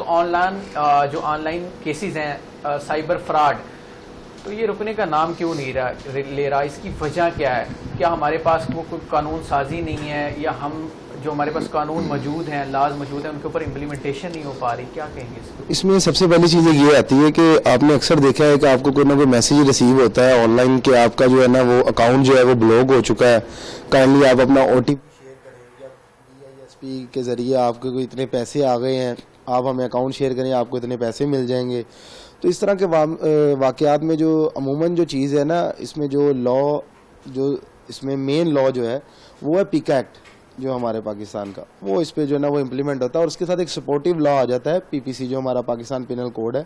وقت جو on line cases ہیں سائبر فراڈ، تو یہ رکنے کا نام کیوں نہیں لے رہا؟ اس کی وجہ کیا ہے؟ کیا ہمارے پاس وہ کوئی قانون سازی نہیں ہے، یا ہم جو ہمارے پاس قانون موجود ہیں، لاز موجود ہیں، ان کے اوپر امپلیمنٹیشن نہیں ہو پا رہی؟ کیا کہیں گے اس میں سب سے پہلی چیز یہ آتی ہے کہ آپ نے اکثر دیکھا ہے کہ آپ کو کوئی نہ کوئی میسیج ریسیو ہوتا ہے آن لائن کہ آپ کا جو ہے نا وہ اکاؤنٹ جو ہے وہ بلاک ہو چکا ہے، کائنڈلی آپ اپنا OTP شیئر کریں، یا BISP کے ذریعے آپ کے کوئی اتنے پیسے آ گئے ہیں، آپ ہمیں اکاؤنٹ شیئر کریں، آپ کو اتنے پیسے مل جائیں گے. تو اس طرح کے واقعات میں جو عموماً جو چیز ہے نا، اس میں جو جو اس میں مین لا جو ہے وہ ہے پیکا ایکٹ جو ہمارے پاکستان کا، وہ اس پہ جو ہے نا وہ امپلیمنٹ ہوتا ہے، اور اس کے ساتھ ایک سپورٹیو لا آ جاتا ہے PPC جو ہمارا پاکستان پینل کوڈ ہے،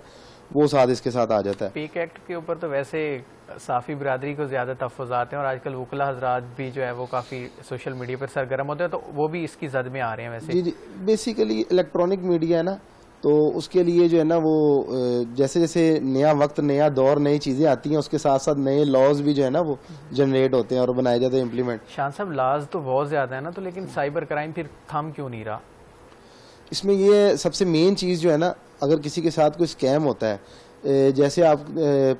وہ ساتھ اس کے ساتھ آ جاتا ہے. پیک ایکٹ کے اوپر تو ویسے صافی برادری کو زیادہ تحفظات ہیں، اور آج کل وکلا حضرات بھی جو ہے وہ کافی سوشل میڈیا پر سرگرم ہوتے ہیں، تو وہ بھی اس کی زد میں آ رہے ہیں. ویسے جی بیسیکلی الیکٹرانک میڈیا ہے نا، تو اس کے لیے جو ہے نا وہ جیسے جیسے نیا وقت، نیا دور، نئی چیزیں آتی ہیں، اس کے ساتھ ساتھ نئے لاز بھی جو ہے نا وہ جنریٹ ہوتے ہیں اور بنائے جاتے ہیں امپلیمنٹ. شان صاحب لاز تو بہت زیادہ ہے نا، تو لیکن سائبر کرائم پھر تھم کیوں نہیں رہا؟ اس میں یہ سب سے مین چیز جو ہے نا، اگر کسی کے ساتھ کوئی اسکیم ہوتا ہے، جیسے آپ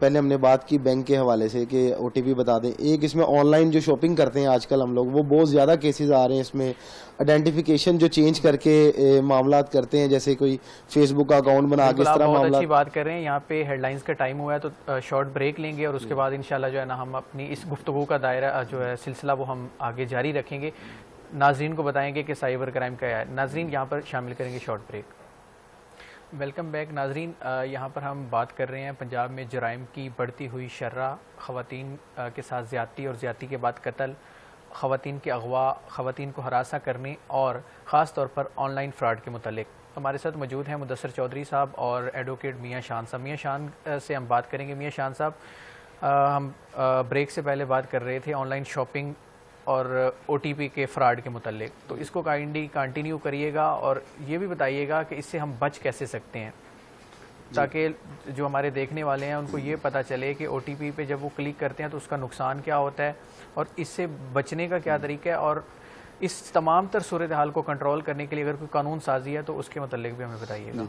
پہلے ہم نے بات کی بینک کے حوالے سے کہ OTP بتا دیں، ایک اس میں آن لائن جو شاپنگ کرتے ہیں آج کل ہم لوگ، وہ بہت زیادہ کیسز آ رہے ہیں. اس میں آئیڈینٹیفیکیشن جو چینج کر کے معاملات کرتے ہیں، جیسے کوئی فیس بک کا اکاؤنٹ بنا کے اس طرح بہت معاملات. اچھی بات کر رہے ہیں. یہاں پہ ہیڈ لائنز کا ٹائم ہوا ہے، تو شارٹ بریک لیں گے، اور اس کے بعد انشاءاللہ جو ہے نا ہم اپنی اس گفتگو کا دائرہ جو ہے سلسلہ وہ ہم آگے جاری رکھیں گے. ناظرین کو بتائیں گے کہ سائبر کرائم کیا ہے. ناظرین یہاں پر شامل کریں گے شارٹ بریک. ویلکم بیک ناظرین. یہاں پر ہم بات کر رہے ہیں پنجاب میں جرائم کی بڑھتی ہوئی شرح، خواتین کے ساتھ زیادتی اور زیادتی کے بعد قتل، خواتین کے اغوا، خواتین کو ہراساں کرنے، اور خاص طور پر آن لائن فراڈ کے متعلق. ہمارے ساتھ موجود ہیں مدثر چودھری صاحب اور ایڈوکیٹ میاں شان صاحب. میاں شان سے ہم بات کریں گے. میاں شان صاحب، ہم بریک سے پہلے بات کر رہے تھے آن لائن شاپنگ اور OTP کے فراڈ کے متعلق، تو اس کو کائنڈلی کنٹینیو کریے گا، اور یہ بھی بتائیے گا کہ اس سے ہم بچ کیسے سکتے ہیں، تاکہ جو ہمارے دیکھنے والے ہیں ان کو یہ پتہ چلے کہ OTP پہ جب وہ کلک کرتے ہیں تو اس کا نقصان کیا ہوتا ہے، اور اس سے بچنے کا کیا طریقہ ہے، اور اس تمام تر صورتحال کو کنٹرول کرنے کے لیے اگر کوئی قانون سازی ہے تو اس کے متعلق بھی ہمیں بتائیے گا.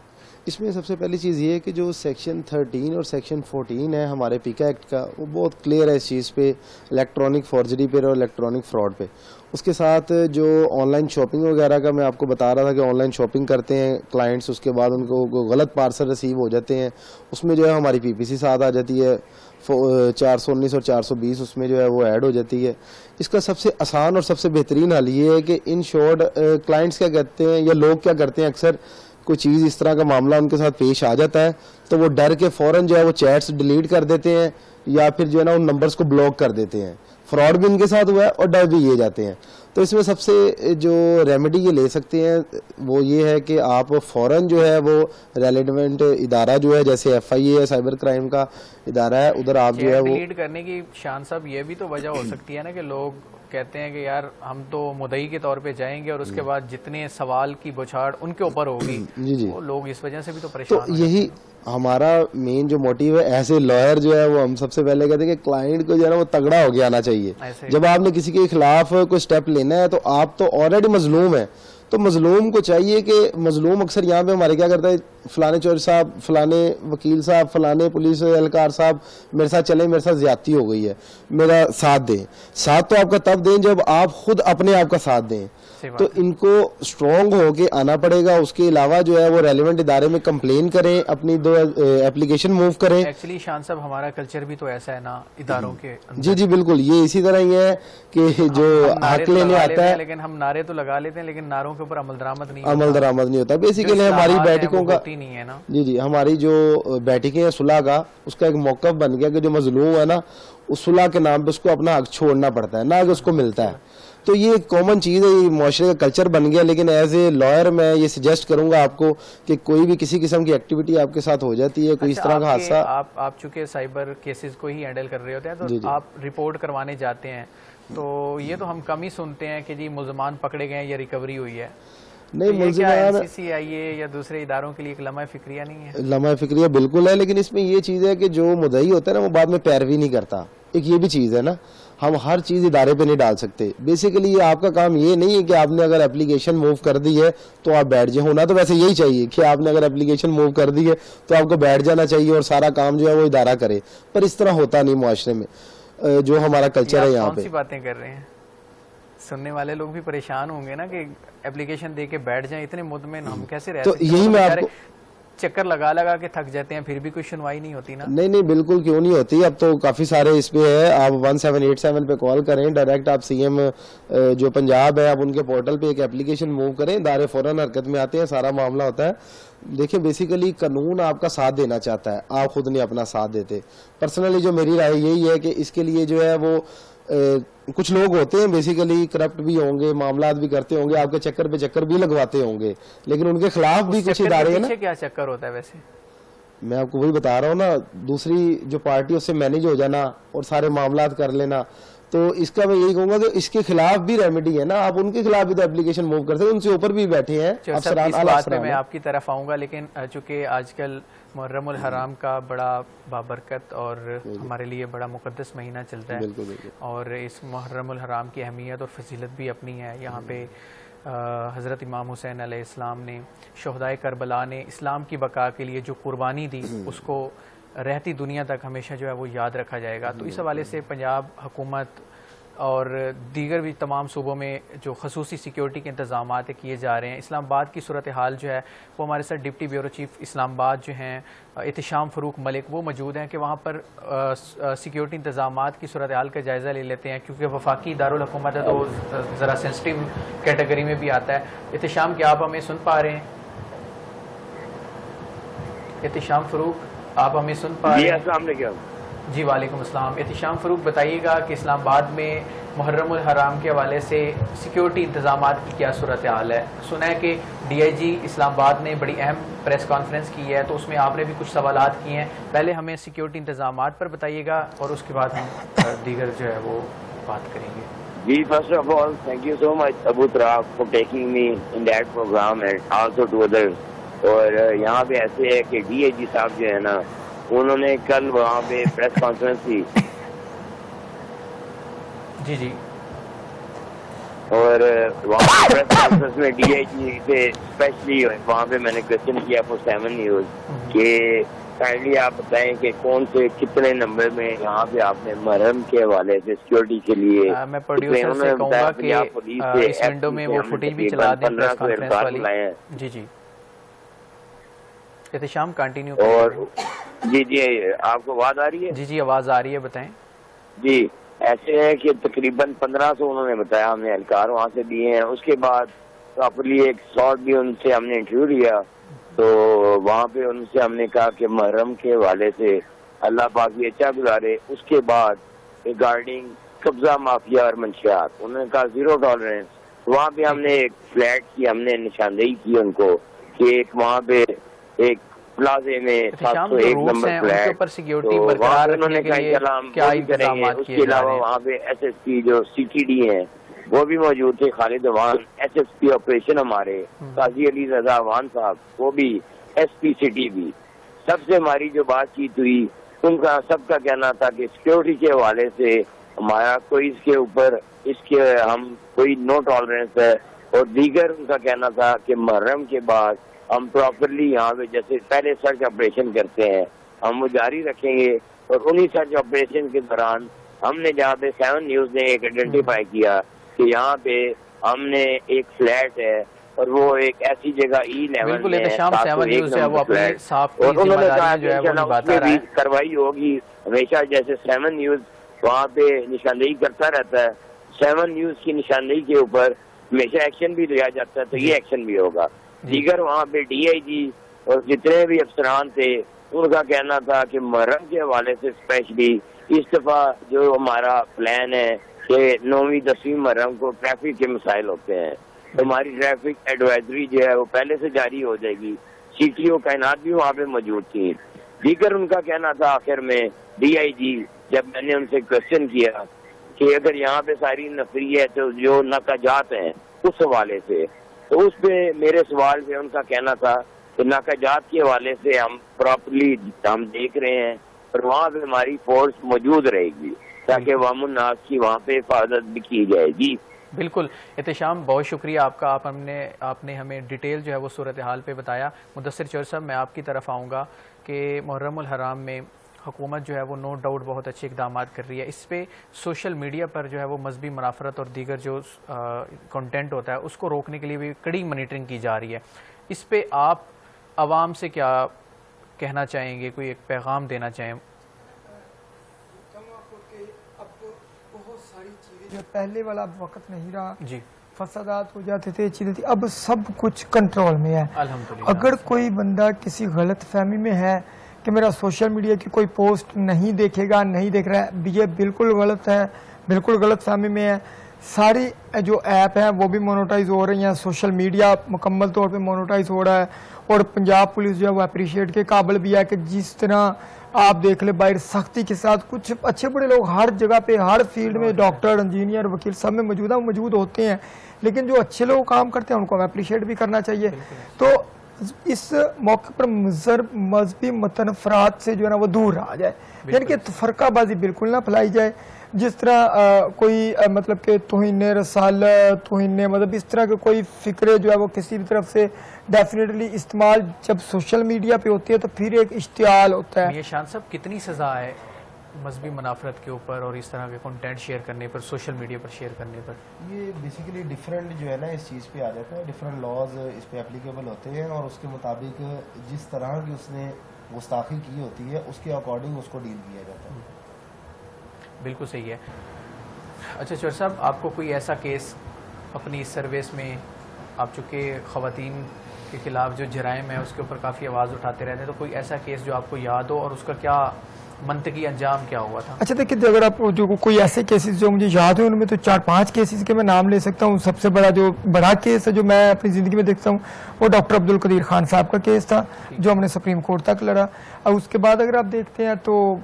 اس میں سب سے پہلی چیز یہ ہے کہ جو سیکشن 13 اور سیکشن 14 ہے ہمارے پیکا ایکٹ کا، وہ بہت کلیئر ہے اس چیز پہ، الیکٹرانک فارجری پہ اور الیکٹرانک فراڈ پہ. اس کے ساتھ جو آن لائن شاپنگ وغیرہ کا میں آپ کو بتا رہا تھا کہ آن لائن شاپنگ کرتے ہیں کلائنٹس، اس کے بعد ان کو غلط پارسل ریسیو ہو جاتے ہیں، اس میں جو ہے ہماری PPC ساتھ آ جاتی ہے، 419 اور 420 اس میں جو ہے وہ ایڈ ہو جاتی ہے. اس کا سب سے آسان اور سب سے بہترین حل یہ ہے کہ ان شارٹ کلائنٹس کیا کرتے ہیں یا لوگ کیا کرتے ہیں، اکثر کوئی چیز اس طرح کا معاملہ ان کے ساتھ پیش آ جاتا ہے تو وہ ڈر کے فوراً جو ہے وہ چیٹس ڈیلیٹ کر دیتے ہیں، یا پھر جو ہے نا ان نمبرز کو بلاک کر دیتے ہیں. فراڈ بھی ان کے ساتھ ہوا ہے اور ڈر بھی یہ جاتے ہیں. تو اس میں سب سے جو ریمیڈی یہ لے سکتے ہیں وہ یہ ہے کہ آپ فوراً جو ہے وہ ریلیونٹ ادارہ جو ہے، جیسے FIA ہے، سائبر کرائم کا ادارہ ہے، ادھر آپ جو ہے وہ ڈیلیٹ کرنے کی. شان صاحب یہ بھی تو وجہ ہو سکتی ہے نا کہ لوگ کہتے ہیں کہ یار ہم تو مدعی کے طور پہ جائیں گے، اور اس کے بعد جتنے سوال کی بچھاڑ ان کے اوپر ہوگی، وہ لوگ اس وجہ سے بھی تو پریشان تو یہی ہمارا مین جو موٹیو ہے ایز اے لائر جو ہے وہ ہم سب سے پہلے کہتے ہیں کہ کلائنٹ کو جو ہے نا وہ تگڑا ہو کے آنا چاہیے. جب آپ نے کسی کے خلاف کوئی سٹیپ لینا ہے تو آپ تو آلریڈی مظلوم ہیں، تو مظلوم کو چاہیے کہ مظلوم اکثر یہاں پہ ہمارے کیا کرتا ہے، فلانے چور صاحب، فلانے وکیل صاحب، فلانے پولیس اہلکار صاحب میرے ساتھ چلیں، میرے ساتھ زیادتی ہو گئی ہے، میرا ساتھ دیں. ساتھ تو آپ کا تب دیں جب آپ خود اپنے آپ کا ساتھ دیں. تو ان کو اسٹرانگ ہو کے آنا پڑے گا. اس کے علاوہ جو ہے وہ ریلیونٹ ادارے میں کمپلین کریں، اپنی 2 اپلیکیشن موو کریں. ایکچولی شان صاحب ہمارا کلچر بھی تو ایسا ہے نا اداروں کے. جی بالکل، یہ اسی طرح ہی ہے کہ جو حق لینے آتا ہے، لیکن ہم نعرے تو لگا لیتے ہیں لیکن نعروں کے اوپر عمل درآمد نہیں ہوتا. بیسیکلی ہماری بیٹھکوں کا جی ہماری جو بیٹھکیں ہیں صلح کا، اس کا ایک موقف بن گیا کہ جو مظلوم ہے نا، اس صلح کے نام پہ اس کو اپنا حق چھوڑنا پڑتا ہے، نہ کہ اس کو ملتا ہے. تو یہ ایک کامن چیز ہے، یہ معاشرے کا کلچر بن گیا. لیکن ایز اے لائر میں یہ سجیسٹ کروں گا آپ کو کہ کوئی بھی کسی قسم کی ایکٹیویٹی آپ کے ساتھ ہو جاتی ہے، کوئی اس طرح کا حادثہ، آپ چونکہ سائبر کیسز کو ہی ہینڈل کر رہے ہوتے ہیں تو آپ رپورٹ کروانے جاتے ہیں، تو یہ تو ہم کم ہی سنتے ہیں کہ جی ملزمان پکڑے گئے یا ریکوری ہوئی ہے. نہیں، ملزمان NCCIA یا دوسرے اداروں کے لیے ایک لمحہ فکریہ نہیں ہے؟ لمحہ فکریہ بالکل ہے، لیکن اس میں یہ چیز ہے کہ جو مدعی ہوتا ہے نا وہ بعد میں پیروی نہیں کرتا. ایک یہ بھی چیز ہے نا, ہم ہر چیز ادارے پہ نہیں ڈال سکتے. بیسیکلی یہ آپ کا کام یہ نہیں ہے کہ آپ نے اگر اپلیکیشن موو کر دی ہے تو آپ بیٹھ جائیں. ہونا تو ویسے یہی چاہیے کہ آپ نے اگر اپلیکیشن موو کر دی ہے تو آپ کو بیٹھ جانا چاہیے اور سارا کام جو ہے وہ ادارہ کرے, پر اس طرح ہوتا نہیں معاشرے میں, جو ہمارا کلچر ہے یہاں پہ. کون سی باتیں کر رہے ہیں, سننے والے لوگ بھی پریشان ہوں گے نا کہ اپلیکیشن دے کے بیٹھ جائیں, اتنے مطمئن ہم کیسے رہ سکتے ہیں. تو یہی میں آپ کو چکر لگا کے تھک جاتے ہیں, پھر بھی کوئی سنوائی نہیں ہوتی نا. نہیں بالکل کیوں نہیں ہوتی, اب تو کافی سارے اس پہ ہے. آپ 1787 پہ کال کریں, ڈائریکٹ آپ سی ایم جو پنجاب ہے آپ ان کے پورٹل پہ ایک اپلیکیشن موو کریں, ادارے فوراً حرکت میں آتے ہیں, سارا معاملہ ہوتا ہے. دیکھیں بیسیکلی قانون آپ کا ساتھ دینا چاہتا ہے, آپ خود نہیں اپنا ساتھ دیتے. پرسنلی جو میری رائے یہی ہے کہ اس کے لیے جو ہے وہ کچھ لوگ ہوتے ہیں بیسیکلی کرپٹ بھی ہوں گے, معاملات بھی کرتے ہوں گے, آپ کے چکر پہ چکر بھی لگواتے ہوں گے, لیکن ان کے خلاف بھی کچھ ادارے ہیں نا. کیا چکر ہوتا ہے ویسے؟ میں آپ کو وہی بتا رہا ہوں نا, دوسری جو پارٹی اس سے مینیج ہو جانا اور سارے معاملات کر لینا. تو اس کا میں یہی کہوں گا کہ اس کے خلاف بھی ریمیڈی ہے نا, آپ ان کے خلاف بھی تو اپلیکیشن موو کرتے ہیں, ان سے اوپر بھی بیٹھے ہیں افسران. اس بات پہ میں آپ کی طرف آؤں گا, لیکن چونکہ آج کل محرم الحرام کا بڑا بابرکت اور ہمارے لیے بڑا مقدس مہینہ چلتا ہے, اور اس محرم الحرام کی اہمیت اور فضیلت بھی اپنی ہے. یہاں پہ حضرت امام حسین علیہ السلام نے, شہدائے کربلا نے اسلام کی بقا کے لیے جو قربانی دی, اس کو رہتی دنیا تک ہمیشہ جو ہے وہ یاد رکھا جائے گا. تو اس حوالے سے پنجاب حکومت اور دیگر بھی تمام صوبوں میں جو خصوصی سیکیورٹی کے انتظامات کیے جا رہے ہیں. اسلام آباد کی صورتحال جو ہے وہ ہمارے ساتھ ڈپٹی بیورو چیف اسلام آباد جو ہیں احتشام فروخ ملک, وہ موجود ہیں کہ وہاں پر سیکیورٹی انتظامات کی صورتحال کا جائزہ لے لیتے ہیں, کیونکہ وفاقی دارالحکومت ہے تو ذرا سینسٹیو کیٹیگری میں بھی آتا ہے. احتشام کیا آپ ہمیں سن پا رہے ہیں؟ احتشام فروخ آپ ہمیں سن پا رہے ہیں؟ السلام علیکم. جی وعلیکم السلام. احتشام فروخ بتائیے گا کہ اسلام آباد میں محرم الحرام کے حوالے سے سیکیورٹی انتظامات کی کیا صورتحال ہے؟ سنا ہے کہ ڈی آئی جی اسلام آباد نے بڑی اہم پریس کانفرنس کی ہے, تو اس میں آپ نے بھی کچھ سوالات کیے ہیں. پہلے ہمیں سیکیورٹی انتظامات پر بتائیے گا اور اس کے بعد ہم دیگر جو ہے وہ بات کریں گے. جی, first of all thank you so much Abu Turab for taking me in that programme and also to others. اور یہاں پہ ایسے ہے کہ ڈی اے جی صاحب جو ہے نا, انہوں نے کل وہاں پہ پریس کانفرنس کی. جی اور وہاں پریس کانفرنس میں ڈی آئی جی سے اسپیشلی وہاں پہ میں نے کوشچن کیا فور 7 نیوز کہ کائنڈلی آپ بتائیں کہ کون سے کتنے نمبر میں یہاں پہ آپ نے محرم کے حوالے سے سیکیورٹی کے لیے. میں پروڈیوسر سے کہوں گا کہ اس ونڈو میں وہ فوٹیج بھی چلا دیں پریس کانفرنس والی. جی احتشام کنٹینیو. اور جی آپ کو آواز آ رہی ہے؟ جی آواز آ رہی ہے, بتائیں. جی, ایسے ہے کہ تقریباً 1500 انہوں نے بتایا, ہم نے اہلکار وہاں سے دیے ہیں. اس کے بعد پراپرلی ایک شارٹ بھی ان سے ہم نے انٹرویو لیا, تو وہاں پہ ان سے ہم نے کہا کہ محرم کے حوالے سے اللہ پاک بھی اچھا گزارے. اس کے بعد ریگارڈنگ قبضہ مافیا اور منشیات, انہوں نے کہا 0 ٹالرنس. وہاں پہ ہم نے ایک فلیٹ کی ہم نے نشاندہی کی ان کو کہ ایک وہاں پہ ایک پلازے میں 701 نمبر فلیٹ, تو وہاں پہ انہوں نے کہا چلا ہم وہ بھی کریں گے. اس کے علاوہ وہاں پہ ایس ایس پی جو سی ٹی ڈی ہیں وہ بھی موجود تھے, Khalid Awan S S P operation ہمارے, قاضی علی رضا عوان صاحب وہ بھی ایس پی سٹی بھی. سب سے ہماری جو بات چیت ہوئی, ان کا سب کا کہنا تھا کہ سیکیورٹی کے حوالے سے ہمارا کوئی اس کے اوپر اس کے ہم کوئی نو ٹالرنس ہے. اور دیگر ان کا کہنا تھا کہ محرم کے بعد ہم پراپرلی یہاں پہ جیسے پہلے سرچ آپریشن کرتے ہیں ہم وہ جاری رکھیں گے. اور انہی سرچ آپریشن کے دوران ہم نے جہاں پہ 7 نیوز نے ایک آئیڈینٹیفائی کیا کہ یہاں پہ ہم نے ایک فلیٹ ہے اور وہ ایک ایسی جگہ E11 میں 701 نمبر فلیٹ, اور انہوں نے کہا کہ اس میں بھی کاروائی ہوگی. ہمیشہ جیسے 7 نیوز وہاں پہ نشاندہی کرتا رہتا ہے, 7 نیوز کی نشاندہی کے اوپر ہمیشہ ایکشن بھی لیا جاتا ہے, تو یہ ایکشن بھی ہوگا. دیگر وہاں پہ ڈی آئی جی اور جتنے بھی افسران تھے ان کا کہنا تھا کہ محرم کے حوالے سے اسپیشلی اس دفعہ جو ہمارا پلان ہے کہ 9ویں 10ویں محرم کو ٹریفک کے مسائل ہوتے ہیں, تو ہماری ٹریفک ایڈوائزری جو ہے وہ پہلے سے جاری ہو جائے گی. سی ٹی او کائنات بھی وہاں پہ موجود تھی. دیگر ان کا کہنا تھا آخر میں ڈی آئی جی, جب میں نے ان سے کوشچن کیا کہ اگر یہاں پہ ساری نفری ہے تو جو ناکہ جات ہیں اس حوالے سے, تو اس پہ میرے سوال پہ ان کا کہنا تھا کہ ناکہ جات کے حوالے سے ہم پراپرلی ہم دیکھ رہے ہیں اور وہاں پہ ہماری فورس موجود رہے گی. تاکہ عوام الناس کی وہاں پہ حفاظت بھی کی جائے. جی بالکل احتشام، بہت شکریہ آپ کا. آپ نے ہمیں ڈیٹیل جو ہے وہ صورتحال پہ بتایا. مدثر چور صاحب، میں آپ کی طرف آؤں گا کہ محرم الحرام میں حکومت جو ہے وہ نو ڈاؤٹ بہت اچھے اقدامات کر رہی ہے. اس پہ سوشل میڈیا پر جو ہے وہ مذہبی منافرت اور دیگر جو کنٹینٹ ہوتا ہے اس کو روکنے کے لیے بھی کڑی مانیٹرنگ کی جا رہی ہے. اس پہ آپ عوام سے کیا کہنا چاہیں گے، کوئی ایک پیغام دینا چاہیں؟ جو پہلے والا اب وقت نہیں رہا، جی فسادات ہو جاتے تھے، چیزیں تھی، اب سب کچھ کنٹرول میں ہے. الحمدللہ. اگر کوئی بندہ کسی غلط فہمی میں ہے کہ میرا سوشل میڈیا کی کوئی پوسٹ نہیں دیکھے گا، نہیں دیکھ رہا ہے، یہ بالکل غلط ہے، بالکل غلط فہمی میں ہے. ساری جو ایپ ہیں وہ بھی مونوٹائز ہو رہی ہیں، سوشل میڈیا مکمل طور پہ مونوٹائز ہو رہا ہے. اور پنجاب پولیس جو ہے وہ اپریشیٹ کے قابل بھی ہے کہ جس طرح آپ دیکھ لیں باہر سختی کے ساتھ کچھ اچھے بڑے لوگ ہر جگہ پہ ہر فیلڈ میں، ڈاکٹر، انجینئر، وکیل سب میں موجود ہوتے ہیں، لیکن جو اچھے لوگ کام کرتے ہیں ان کو اپریشیٹ بھی کرنا چاہیے. تو اس موقع پر مذہبی متنفرات سے جو ہے نا وہ دور رہا جائے، یعنی کہ فرقہ بازی بالکل نہ پھیلائی جائے. جس طرح کوئی مطلب کہ توہین رسالت، توہین مطلب اس طرح کے کوئی فکرے جو ہے وہ کسی بھی طرف سے ڈیفینیٹلی استعمال جب سوشل میڈیا پہ ہوتی ہے تو پھر ایک اشتعال ہوتا ہے. یہ شان صاحب کتنی سزا ہے مذہبی منافرت کے اوپر اور اس طرح کے کنٹینٹ شیئر کرنے پر، سوشل میڈیا پر شیئر کرنے پر؟ یہ بیسیکلی ڈفرینٹ جو ہے نا اس چیز پہ آ جاتا ہے، ڈفرینٹ لاز اس پہ اپلیکیبل ہوتے ہیں اور اس کے مطابق جس طرح کی اس نے گستاخی کی ہوتی ہے اس کے اکارڈنگ اس کو ڈیل کیا جاتا ہے. بالکل صحیح ہے. اچھا چور صاحب، آپ کو کوئی ایسا کیس اپنی اس سروس میں، آپ چونکہ خواتین کے خلاف جو جرائم ہے اس کے اوپر کافی آواز اٹھاتے رہتے ہیں، تو کوئی ایسا کیس جو آپ کو یاد ہو اور اس کا کیا منطقی انجام کیا ہوا تھا؟ اچھا دیکھیے، اگر آپ جو کوئی ایسے کیسز جو مجھے یاد ہیں ان میں تو 4-5 کیسز کے میں نام لے سکتا ہوں. سب سے بڑا کیس ہے جو میں اپنی زندگی میں دیکھتا ہوں وہ ڈاکٹر عبدالقدیر خان صاحب کا کیس تھا جو ہم نے سپریم کورٹ تک لڑا. اور اس کے بعد اگر آپ دیکھتے ہیں تو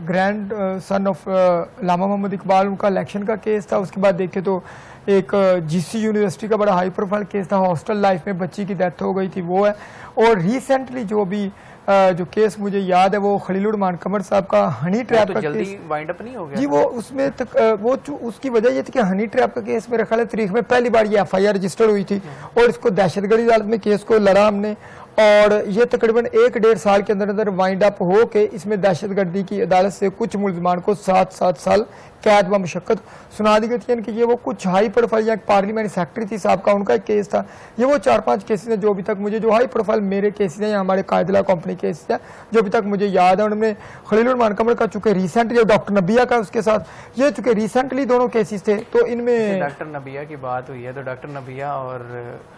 گرینڈ سن آف علامہ محمد اقبال، ان کا الیکشن کا کیس تھا. اس کے بعد دیکھیں تو ایک جی سی یونیورسٹی کا بڑا ہائی پروفائل کیس تھا، ہاسٹل لائف میں بچی کی ڈیتھ ہو گئی تھی، وہ ہے. اور ریسنٹلی جو کیس مجھے یاد ہے وہ خلیل الرحمان قمر صاحب کا ہنی ٹریپ کا جلدی کیس. وائنڈ اپ نہیں ہو گیا جی وہ اس میں اس کی وجہ یہ تھی کہ ہنی ٹریپ کا کیس میرے خیال ہے تاریخ میں پہلی بار یہ ایف آئی آر رجسٹر ہوئی تھی اور اس کو دہشت گردی عدالت میں کیس کو لڑا ہم نے، اور یہ تقریباً 1-1.5 سال کے اندر وائنڈ اپ ہو کے اس میں دہشت گردی کی عدالت سے کچھ ملزمان کو 7 سال قید و مشقت سنا دی گئی تھی. یعنی کہ یہ وہ کچھ ہائی پروفائل، ایک پارلیمنٹ سیکرٹری تھی صاحب کا، ان کا ایک کیس تھا. یہ وہ 4-5 کیسز ہیں جو ابھی تک مجھے، جو ہائی پروفائل میرے کیسز ہیں یا ہمارے قائدلہ کمپنی کیسز ہیں جو ابھی تک مجھے یاد ہے. ان میں خلیل الرحمان قمر کا چونکہ ریسنٹلی، ڈاکٹر نبیہ کا اس کے ساتھ، یہ چونکہ ریسنٹلی دونوں کیسز تھے تو ان میں ڈاکٹر نبیہ کی بات ہوئی ہے تو ڈاکٹر نبیہ اور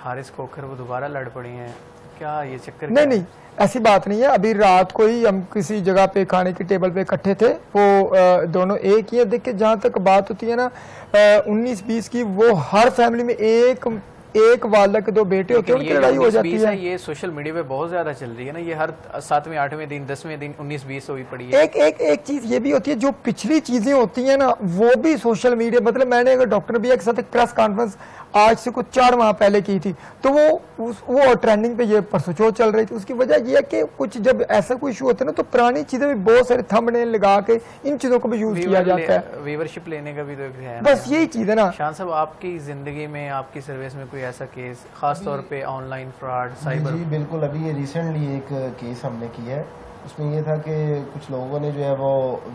حارث کھوکھر وہ دوبارہ لڑ پڑی ہیں، کیا یہ چکر؟ نہیں ایسی بات نہیں ہے. ابھی رات کو ہی ہم کسی جگہ پہ کھانے کی ٹیبل پہ اکٹھے تھے، وہ دونوں ایک ہی ہے. دیکھ کے جہاں تک بات ہوتی ہے نا 19-20 کی، وہ ہر فیملی میں ایک والدہ کے 2 بیٹے ہوتے ہیں، ان کی لڑائی ہو جاتی ہے. یہ سوشل میڈیا پہ بہت زیادہ چل رہی ہے نا، یہ ہر 7ویں 8ویں دن 10ویں دن 19-20 ہوئی پڑی ہے. ایک چیز یہ بھی ہوتی ہے، جو پچھلی چیزیں ہوتی ہیں نا وہ بھی سوشل میڈیا، مطلب میں نے اگر ڈاکٹر نبیہ کے ساتھ ایک پریس کانفرنس آج سے کچھ 4 ماہ پہلے کی تھی تو وہ ٹرینڈنگ پہ یہ پرسوچو چل رہی تھی. اس کی وجہ یہ ہے کہ کچھ جب ایسا کوئی ایشو ہوتا ہے نا تو پرانی چیزیں بھی بہت سارے تھمب نیل لگا کے ان چیزوں کو بھی یوز کیا جاتا ہے، ویورشپ لینے کا بھی تو ہے. بس یہی چیز ہے نا. شان صاحب، آپ کی زندگی میں، آپ کی سروس میں کوئی ایسا کیس خاص طور پہ آن لائن فراڈ، سائبر؟ جی بالکل، ابھی یہ ریسنٹلی ایک کیس ہم نے کیا ہے. اس میں یہ تھا کہ کچھ لوگوں نے جو ہے وہ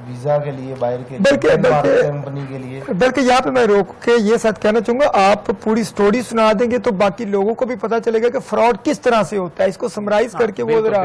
ویزا کے لیے باہر کے کمپنی کے لیے، بلکہ یہاں پہ میں روک کے یہ ساتھ کہنا چاہوں گا، آپ پوری سٹوری سنا دیں گے تو باقی لوگوں کو بھی پتا چلے گا کہ فراڈ کس طرح سے ہوتا ہے. اس کو سمرائز کر کے وہ ذرا.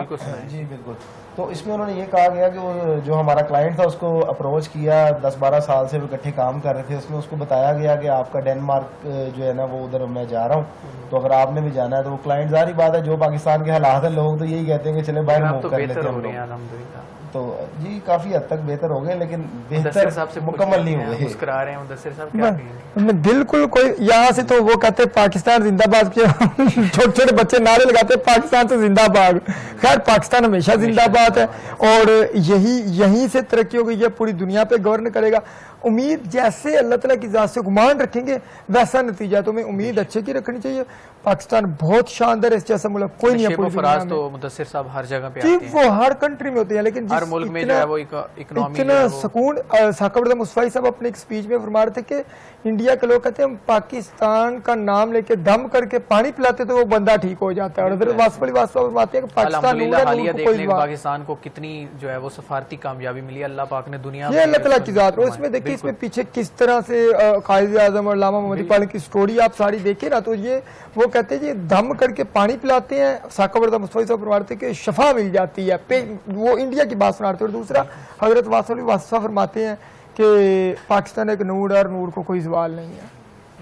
جی بالکل. تو اس میں انہوں نے یہ کہا گیا کہ وہ جو ہمارا کلائنٹ تھا اس کو اپروچ کیا، 10-12 سال سے وہ اکٹھے کام کر رہے تھے. اس میں اس کو بتایا گیا کہ آپ کا ڈینمارک جو ہے نا وہ ادھر میں جا رہا ہوں، تو اگر آپ نے بھی جانا ہے تو وہ کلائنٹ، ظاہری بات ہے جو پاکستان کے حالات ہیں لوگ تو یہی کہتے ہیں کہ چلے باہر موو کر لیتے ہیں. تو جی کافی حد تک بہتر ہو گئے لیکن بہتر مکمل نہیں ہوئے. مسکرا رہے ہیں مدثر صاحب، کیا کہیں گے؟ بالکل کوئی یہاں سے تو وہ کہتے ہیں پاکستان زندہ باد کے چھوٹے چھوٹے بچے نعرے لگاتے ہیں پاکستان سے زندہ باد. خیر پاکستان ہمیشہ زندہ باد ہے اور یہیں سے ترقی ہو گئی ہے، پوری دنیا پہ گورن کرے گا. امید جیسے اللہ تعالیٰ کی ذات سے گمان رکھیں گے ویسا نتیجہ، تو ہمیں امید اچھے کی رکھنی چاہیے. پاکستان بہت شاندار ہے، اس جیسا ملک کوئی نہیں ہے پوری دنیا میں. تو مدثر صاحب ہر جگہ پہ جی وہ ہر کنٹری میں ہوتے ہیں، لیکن ہر ملک میں جو ہے وہ اکنامی اتنا سکون. ثاقب رضا مصطفی صاحب اپنے ایک سپیچ میں فرما رہے تھے کہ انڈیا کے لوگ کہتے ہیں ہم پاکستان کا نام لے کے دم کر کے پانی پلاتے تو وہ بندہ ٹھیک ہو جاتا ہے. اور حضرت واسف علی واسف فرماتے ہیں کہ پاکستان نور ہے, حالیہ نور کو کوئی دیکھنے پاکستان کو کتنی جو ہے وہ سفارتی کامیابی ملی, اللہ پاک نے دنیا یہ اللہ تعالیٰ کی ذات. اور اس میں دیکھیں اس میں پیچھے کس طرح سے قائد اعظم اور علامہ محمد اقبال کی سٹوری آپ ساری دیکھیں نا, تو یہ وہ کہتے ہیں یہ دم کر کے پانی پلاتے ہیں. ثاقب رضا مصطفی صاحب فرماتے ہیں کہ شفا مل جاتی ہے, وہ انڈیا کی بات سناتے ہیں. اور دوسرا حضرت واسف علی واسف فرماتے ہیں کہ پاکستان ایک نور ہے اور نور کو کوئی زوال نہیں ہے.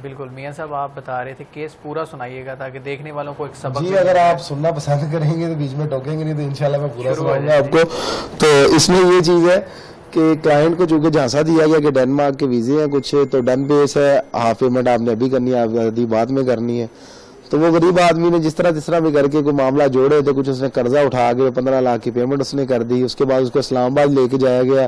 بالکل. میاں صاحب آپ بتا رہے تھے کیس پورا سنائیے گا تاکہ دیکھنے والوں کو ایک سبق. جی اگر آپ سننا پسند کریں گے تو بیچ میں ٹوکیں گے, نہیں تو انشاءاللہ میں پورا سناؤں گا آپ کو. تو اس میں یہ چیز ہے کہ کلائنٹ کو چونکہ جھانسا دیا گیا کہ ڈنمارک کے ویزے ہیں کچھ, تو ڈن بیس ہے, ہاف پیمنٹ آپ نے ابھی کرنی ہے, آپ آدھی بعد میں کرنی ہے. تو وہ غریب آدمی نے جس طرح بھی کر کے کوئی معاملہ جوڑے تھے, کچھ اس نے قرضہ اٹھا کے 15 لاکھ کی پیمنٹ اس نے کر دی. اس کے بعد اس کو اسلام آباد لے کے جایا گیا,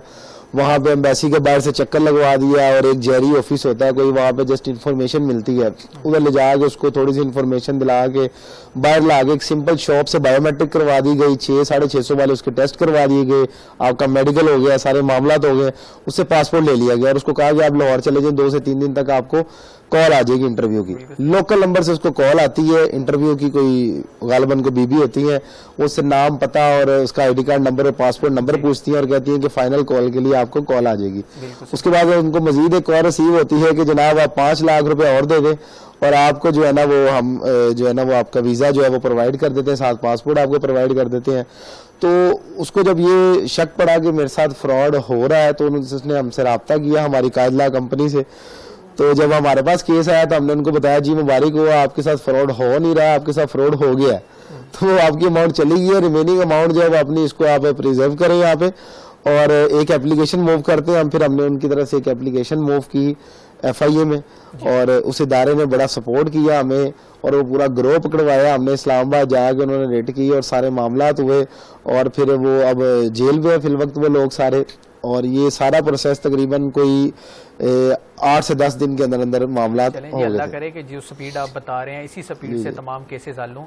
وہاں پہ ایمبیسی کے باہر سے چکر لگوا دیا, اور ایک جیری آفس ہوتا ہے کوئی, وہاں پہ جسٹ انفارمیشن ملتی ہے, ادھر لے جا کے اس کو تھوڑی سی انفارمیشن دلا کے باہر لا کے ایک سمپل شاپ سے بایو میٹرک کروا دی گئی, 600-650 والے اس کے ٹیسٹ کروا دیے گئے, آپ کا میڈیکل ہو گیا, سارے معاملات ہو گئے, اس سے پاسپورٹ لے لیا گیا اور اس کو کہا کہ آپ لاہور چلے جائیں, 2 سے 3 دن تک آپ کو کال آ جائے گی انٹرویو کی. لوکل نمبر سے اس کو کال آتی ہے انٹرویو کی, کوئی غالباً کو بی بی ہوتی ہیں, اس سے نام پتہ اور اس کا آئی ڈی کارڈ نمبر اور پاسپورٹ نمبر پوچھتی ہیں اور کہتی ہیں کہ فائنل کال کے لیے آپ کو کال آ جائے گی. اس کے بعد ان کو مزید ایک اور رسیو ہوتی ہے کہ جناب آپ 5 لاکھ روپے اور دے دیں اور آپ کو جو ہے نا وہ ہم جو ہے نا وہ آپ کا ویزا جو ہے وہ پرووائڈ کر دیتے ہیں, ساتھ پاسپورٹ آپ کو پرووائڈ کر دیتے ہیں. تو اس کو جب یہ شک پڑا کہ میرے ساتھ فراڈ ہو رہا ہے تو اس نے ہم سے رابطہ کیا ہماری قائدلہ کمپنی سے. تو جب ہمارے پاس کیس آیا تو ہم نے ان کو بتایا جی مبارک ہوا, آپ کے ساتھ فراڈ ہو نہیں رہا, آپ کے ساتھ فراڈ ہو گیا ہے. تو آپ کی اماؤنٹ چلی گئی ہے, ریمیننگ اماؤنٹ جو ہے وہ اپنی اس کو آپ پریزرو کریں یہاں پہ, اور ایک اپلیکیشن موو کرتے ہیں ہم. پھر ہم نے ان کی طرف سے ایک اپلیکیشن موو کی FIA میں, اور اس ادارے نے بڑا سپورٹ کیا ہمیں, اور وہ پورا گروہ پکڑوایا ہم نے, اسلام آباد جا کے انہوں نے ریٹ کی اور سارے معاملات ہوئے, اور پھر وہ اب جیل میں فی الوقت وہ لوگ سارے. اور یہ سارا پروسیس تقریباً کوئی 8 سے 10 دن کے اندر اندر معاملات ہو گئے. اللہ کرے کہ جو سپیڈ آپ بتا رہے ہیں اسی سپیڈ سے تمام کیسز حل ہوں.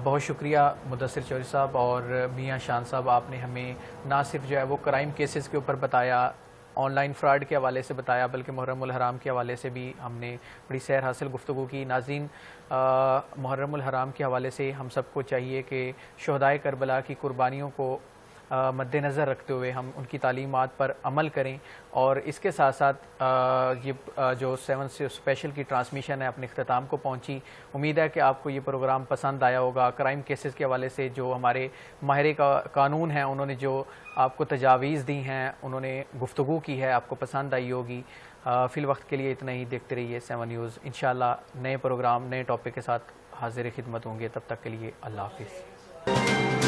بہت شکریہ مدثر چودھری صاحب اور میاں شان صاحب, آپ نے ہمیں نہ صرف جو ہے وہ کرائم کیسز کے اوپر بتایا, آن لائن فراڈ کے حوالے سے بتایا, بلکہ محرم الحرام کے حوالے سے بھی ہم نے بڑی سیر حاصل گفتگو کی. ناظرین, محرم الحرام کے حوالے سے ہم سب کو چاہیے کہ شہدائے کربلا کی قربانیوں کو مد نظر رکھتے ہوئے ہم ان کی تعلیمات پر عمل کریں, اور اس کے ساتھ ساتھ یہ جو 7 اسپیشل کی ٹرانسمیشن ہے اپنے اختتام کو پہنچی. امید ہے کہ آپ کو یہ پروگرام پسند آیا ہوگا. کرائم کیسز کے حوالے سے جو ہمارے ماہر قانون ہیں انہوں نے جو آپ کو تجاویز دی ہیں, انہوں نے گفتگو کی ہے, آپ کو پسند آئی ہوگی. فی الوقت کے لیے اتنا ہی. دیکھتے رہیے 7 نیوز. انشاءاللہ نئے پروگرام نئے ٹاپک کے ساتھ حاضر خدمت ہوں گے. تب تک کے لیے اللہ حافظ.